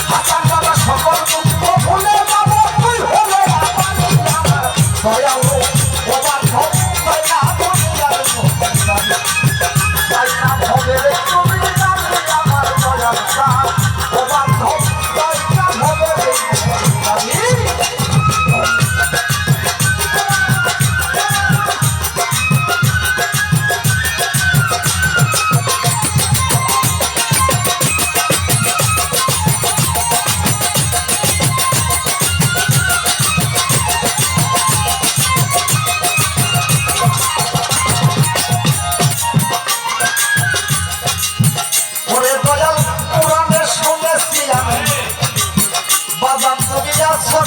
হাসান বাবা সকল দুঃখ ভুলে যাব তুই হলে আমার দয়াল ও বান্ধব তাই না দুনিয়ার তাই না ভবে রে তুমি জানি আমার দয়াল প্রাণ ও বান্ধব তাই না ভবে রে জানি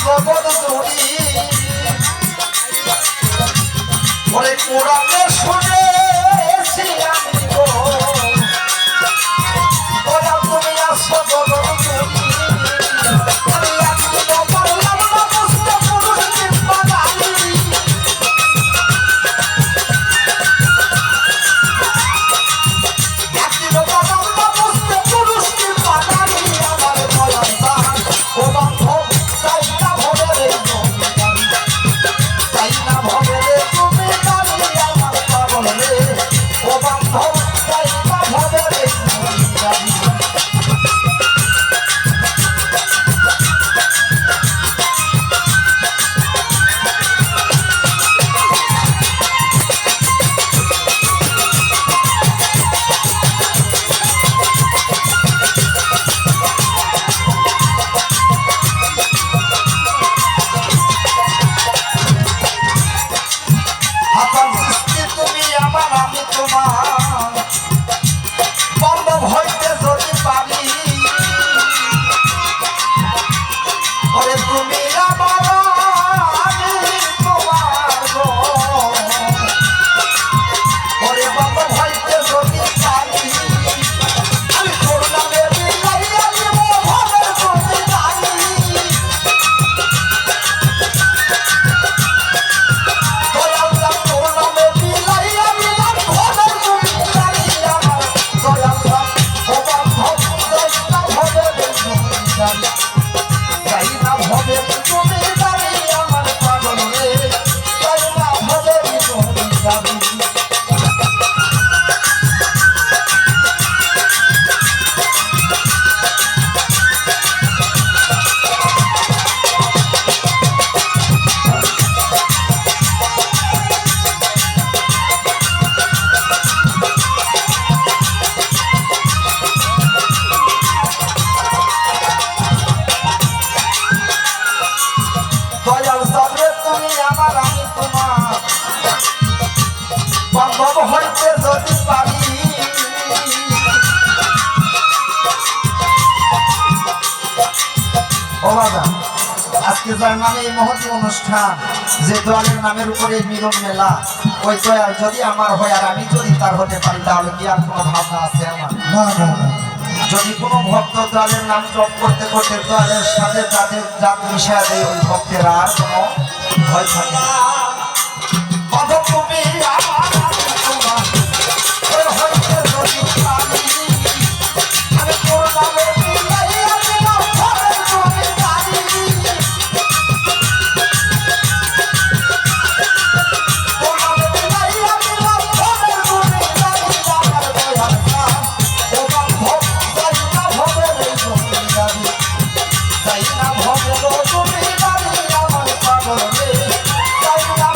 জগৎ জুড়ি ওরে কোরআনে শুনেছি আমি গো ওরা তুমি আসো জগৎ জুড়ি আমি এখনো পারলাম না বুঝতে পুরুষ কিংবা নারী এখনো পারলাম না বুঝতে পুরুষ কিংবা নারী আমার দয়াল দান ও বান্ধব তাই না ভবে রে তাই না ভবে রে তুমি জানি আমার পাগল রে ও বান্ধব তাই না ভবে রে জানি তুমি আমার আমি তোমার বান্ধব হইতে যদি পারি ওরে তুমি আমার আমি তোমার গো ওরে বান্ধব হইতে যদি পারি আমি তোর নামে বিলাইয়া দিব ভবের যদি জানি তাই না ভবে তুমি জানি আমার পাগল রে তাই না ভবে তুমি জানি দয়াল সাবরে তুমি আমার আমি তোমার বান্ধব হইতে যদি পারি ও বাবা আজকে যার নামে এই মহতী অনুষ্ঠান যে দয়ালের নামের উপরে মিলন মেলা ওই দয়াল যদি আমার হয় আর আমি যদি তার হতে পারি তাহলে কি আর কোনো ভাবনা আছে আমার না না না যদি কোনো ভক্ত দয়ালের নাম জপ করতে করতে দয়ালের সাথে তাদের জাত মিশিয়ে দেয় ওই ভক্তের আর কোনো ভয় থাকে না তুমি আমার আমি তোমার ওই হইতে যদি পারি আমি তোর নামে বিলাইয়া দিলাম ভবের যদি জানি তোর নামে বিলাইয়া দিলাম ভবের যদি জানি আমার দয়াল প্রাণ ও বান্ধব তাই না ভবে রে তুমি জানি তাই না ভবে রে তুমি জানি আমার পাগল রে তাই না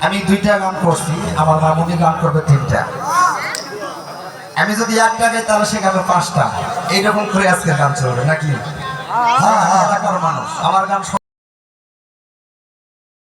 আমি দুইটা গান করছি, আমার মামুনি গান করবে তিনটা। আমি যদি একটা গাই তাহলে সে গাবে পাঁচটা। এইরকম করে আজকে গান চলবে নাকি? হ্যাঁ, এলাকার মানুষ আমার গান